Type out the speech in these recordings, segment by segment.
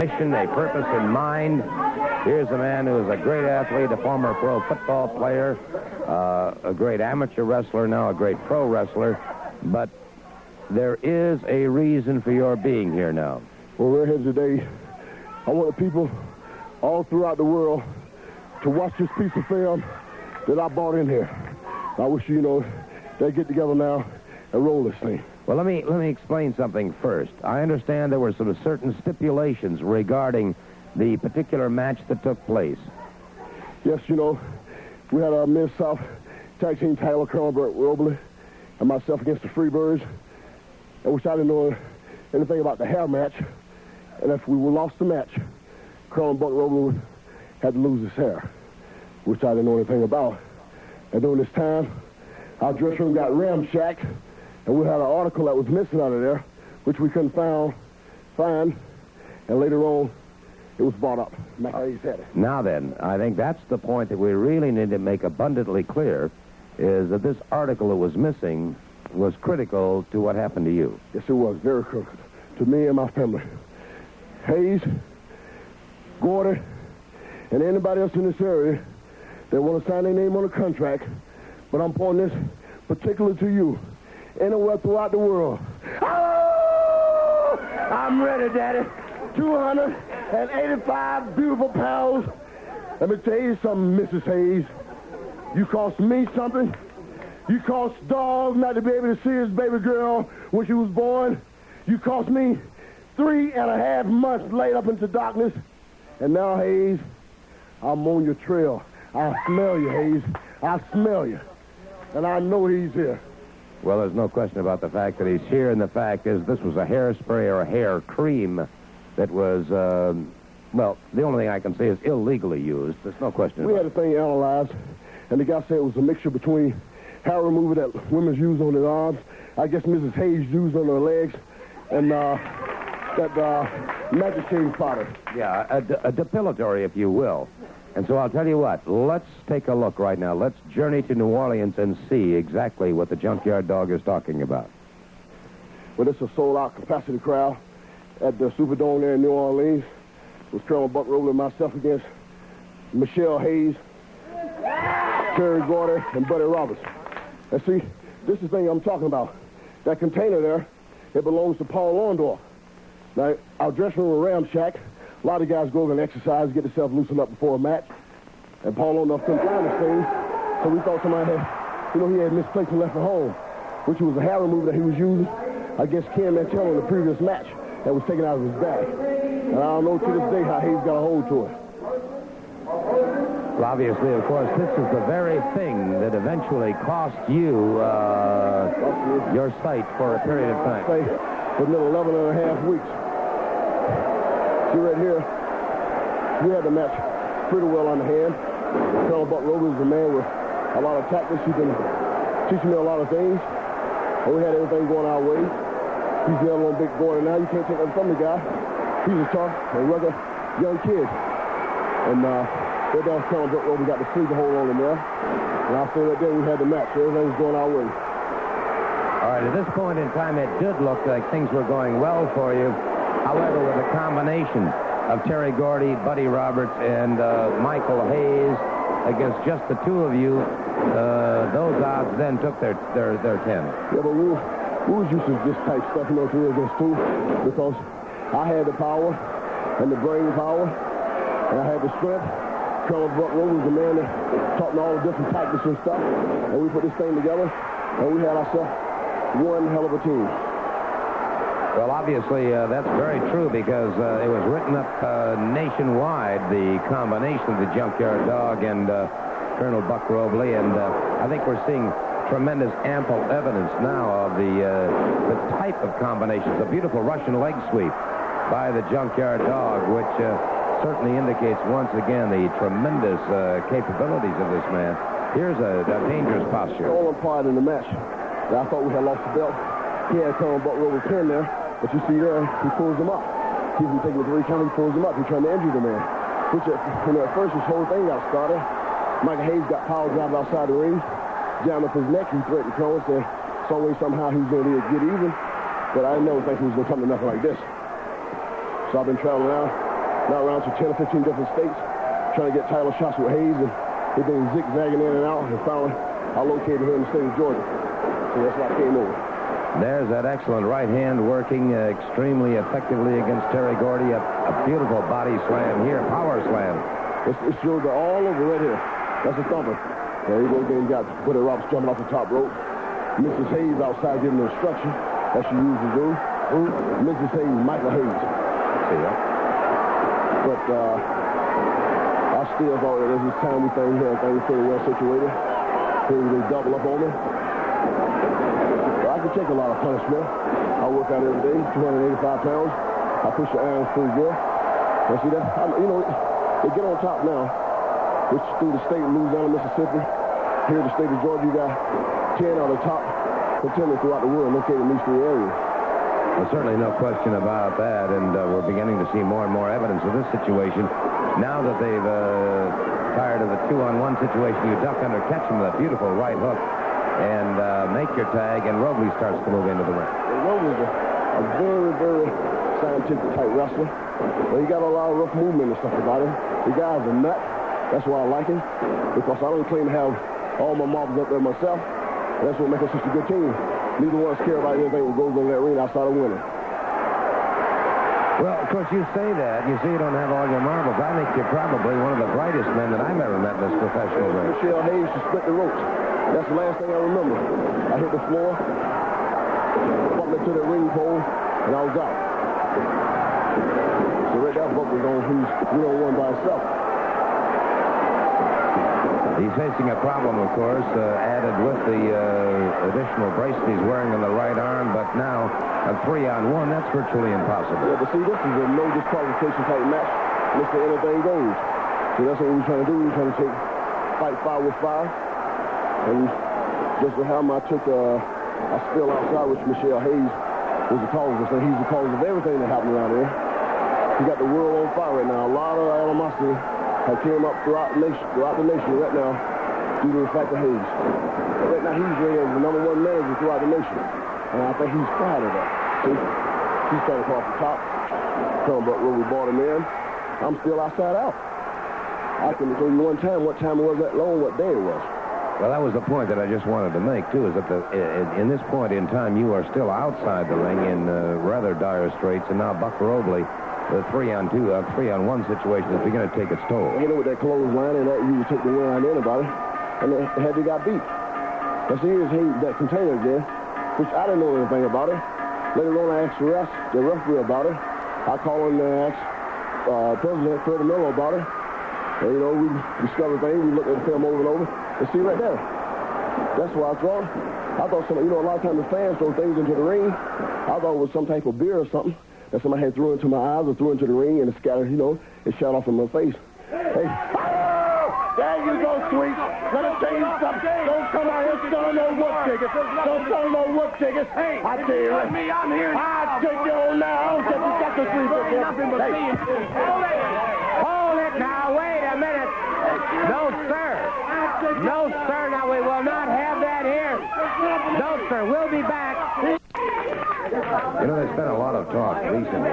mission, a purpose in mind. Here's a man who is a great athlete, a former pro football player, a great amateur wrestler, now a great pro wrestler. But there is a reason for your being here now. Well, we're here today. I want the people all throughout the world to watch this piece of film that I brought in here. I wish, they get together now and roll this thing. Well, let me explain something first. I understand there were some certain stipulations regarding the particular match that took place. Yes, we had our Mid-South Tag Team title, Colonel Burt Robley, and myself against the Freebirds, in which I didn't know anything about the hair match. And if we lost the match, Colonel Burt Robley had to lose his hair, which I didn't know anything about. And during this time, our dressing room got ramshacked, and we had an article that was missing out of there, which we couldn't find, and later on, it was brought up. Now then, I think that's the point that we really need to make abundantly clear, is that this article that was missing was critical to what happened to you. Yes, it was very critical to me and my family. Hayes, Gordon, and anybody else in this area that want to sign their name on a contract, but I'm pointing this particularly to you. Anywhere throughout the world. Oh! I'm ready, Daddy. 285 beautiful pounds. Let me tell you something, Mrs. Hayes. You cost me something. You cost Dog not to be able to see his baby girl when she was born. You cost me 3.5 months laid up into darkness. And now, Hayes, I'm on your trail. I smell you, Hayes. I smell you. And I know he's here. Well, there's no question about the fact that he's here, and the fact is this was a hairspray or a hair cream that was, well, the only thing I can say is illegally used. There's no question about it. We had the thing analyzed, and the guy said it was a mixture between hair remover that women use on their arms, I guess Mrs. Hayes used on her legs, and that magic shaving powder. Yeah, a depilatory, if you will. And so I'll tell you what, let's take a look right now. Let's journey to New Orleans and see exactly what the Junkyard Dog is talking about. Well, it's a sold-out capacity crowd at the Superdome there in New Orleans. It was Colonel Buck Robley and myself against Michelle Hayes, Terry Gorder, and Buddy Roberts. And see, this is the thing I'm talking about. That container there, it belongs to Paul Orndorff. Now, our dressing room ramshack. A lot of guys go over and exercise, get themselves loosened up before a match. And Paul Orndorff couldn't find this thing, so we thought somebody had, he had misplaced and left at home, which was a hair remover that he was using against Ken Mantello in the previous match that was taken out of his bag. And I don't know to this day how Hayes got a hold to it. Well, obviously, of course, this is the very thing that eventually cost you your sight for a period of time. Within 11.5 weeks. See right here, we had the match pretty well on the hand. Colonel Buck Robley is a man with a lot of tactics. He's been teaching me a lot of things. And we had everything going our way. He's the other one big boy now. You can't take that from the guy. He's a tough and rugged young kid. And right down Colonel Buck Robley got the sleeper hold on him there. And I feel right there we had the match. So everything was going our way. All right, at this point in time, it did look like things were going well for you. However, with a combination of Terry Gordy, Buddy Roberts, and Michael Hayes against just the two of you, those odds then took their 10. Yeah, but we was used to this type stuff, 3 against 2, because I had the power and the brain power, and I had the strength. Colonel Buck Robley was the man that taught me all the different tactics and stuff, and we put this thing together, and we had ourselves one hell of a team. Well, obviously, that's very true because it was written up nationwide, the combination of the Junkyard Dog and Colonel Buck Robley, and I think we're seeing tremendous ample evidence now of the type of combinations. A beautiful Russian leg sweep by the Junkyard Dog, which certainly indicates once again the tremendous capabilities of this man. Here's a dangerous posture. All implied in the match. I thought we had lost the belt. He had Colonel Buck Robley's pin there. But you see there, he pulls him up. He's been taking it 3 times, he pulls him up. He's trying to injure the man. Which, at first, this whole thing got started. Michael Hayes got power drive outside the ring, jammed up his neck. He threatened Colonel, said some way, somehow, he was going to get even. But I didn't never think he was going to come to nothing like this. So I've been traveling around now around to 10 or 15 different states, trying to get title shots with Hayes, and he's been zigzagging in and out, and finally I located here in the state of Georgia. So that's why I came over. There's that excellent right hand working extremely effectively against Terry Gordy. A beautiful body slam here, power slam. It shows all over right here. That's a thumper. There you go again. You got Buddy Roberts jumping off the top rope. Mrs. Hayes outside giving the instruction that she usually do. Mrs. Hayes, Michael Hayes. See ya. But I still thought that this time we think everything pretty well situated. Here they double up on me. I can take a lot of punishment. I work out every day, 285 pounds. I push the irons pretty good. And see that, they get on top now, which through the state of Louisiana, Mississippi. Here in the state of Georgia, you got 10 out of the top contenders throughout the world located in these three areas. Well, certainly no question about that, and we're beginning to see more and more evidence of this situation. Now that they've tired of the 2-on-1 situation, you duck under, catch him with a beautiful right hook, and make your tag, and Robley starts to move into the ring. Well, Robley's a very, very scientific type wrestler. But he got a lot of rough movement and stuff about him. The guy's a nut. That's why I like him, because I don't claim to have all my marbles up there myself. And that's what makes us such a good team. Neither one of us care about anything that goes in that ring outside of winning. Well, of course, you say that. You say you don't have all your marbles. I think you're probably one of the brightest men that I've ever met in this professional ring. Michelle Hayes, she split the ropes. That's the last thing I remember. I hit the floor, bumped into the ring pole, and I was out. So right there, Buck was on who's one by himself. He's facing a problem, of course, added with the additional bracelet he's wearing on the right arm, but now a 3-on-1, that's virtually impossible. Yeah, but see, this is a no disqualification type match. Mr. Anything Goes. So that's what we're trying to do. We're trying to fight fire with fire. And just for how I took a spill outside, which Michelle Hayes was the cause of. So he's the cause of everything that happened around here. He got the world on fire right now. A lot of animosity has came up throughout the nation right now due to the fact of Hayes. Right now he's rated as the #1 manager throughout the nation. And I think he's proud of that. See, he started off the top, talking about where we brought him in. I'm still outside out. I can tell you one time what time it was that long, what day it was. Well, that was the point that I just wanted to make, too, is that in this point in time, you are still outside the ring in rather dire straits, and now Buck Robley, the 3-on-2, 3-on-1 situation is beginning to take its toll. You know, with that clothesline and that, you would take the win on anybody, and they had to got beat. But see, here's that container there, which I didn't know anything about it. Later on, I asked the referee about it. I called and asked President Freddie Miller about it. And, we discovered things. We looked at the film over and over. And see right there. That's what I thought. I thought somebody, a lot of times the fans throw things into the ring. I thought it was some type of beer or something that somebody had threw into my eyes or threw into the ring and it scattered, it shot off in my face. Hey. There you go, sweet. Let us tell you something. Don't come out here selling no wood tickets. Don't sell no wood tickets. Hey, I tell you what. I'm here. I'll take you on now. Take you got to sleep with you. Nothing but me. Hold it now. Wait a minute. No, sir. No, sir. Now, we will not have that here. No, sir. We'll be back. There's been a lot of talk recently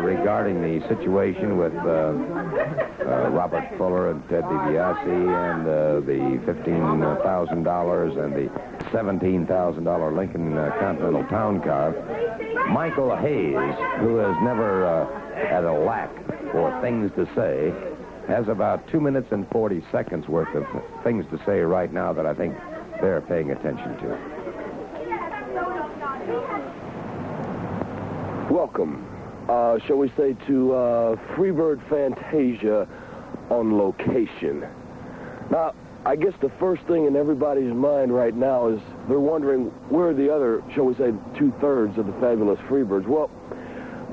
regarding the situation with Robert Fuller and Ted DiBiase and the $15,000 and the $17,000 Lincoln Continental Town Car. Michael Hayes, who has never had a lack for things to say, has about 2 minutes and 40 seconds worth of things to say right now that I think they're paying attention to. Welcome, shall we say, to Freebird Fantasia on location. Now, I guess the first thing in everybody's mind right now is they're wondering where the other, shall we say, 2/3 of the fabulous Freebirds. Well,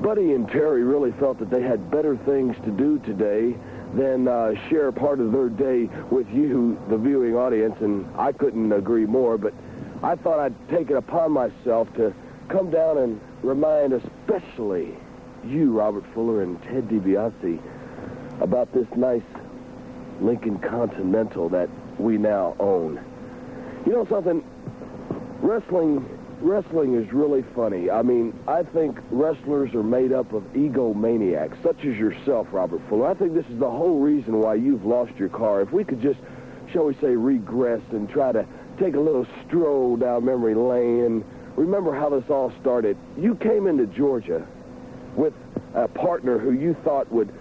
Buddy and Terry really felt that they had better things to do today than share part of their day with you, the viewing audience, and I couldn't agree more, but I thought I'd take it upon myself to come down and remind especially you, Robert Fuller and Ted DiBiase, about this nice Lincoln Continental that we now own. You know something? Wrestling wrestling is really funny. I mean, I think wrestlers are made up of egomaniacs, such as yourself, Robert Fuller. I think this is the whole reason why you've lost your car. If we could just, shall we say, regress and try to take a little stroll down memory lane, remember how this all started. You came into Georgia with a partner who you thought would,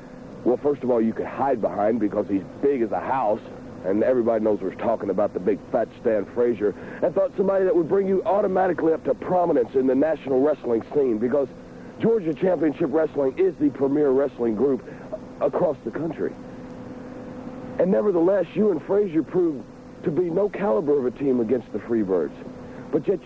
well, first of all, you could hide behind because he's big as a house, and everybody knows we're talking about the big fat Stan Frazier, and thought somebody that would bring you automatically up to prominence in the national wrestling scene, because Georgia Championship Wrestling is the premier wrestling group across the country. And nevertheless, you and Frazier proved to be no caliber of a team against the Freebirds. But yet you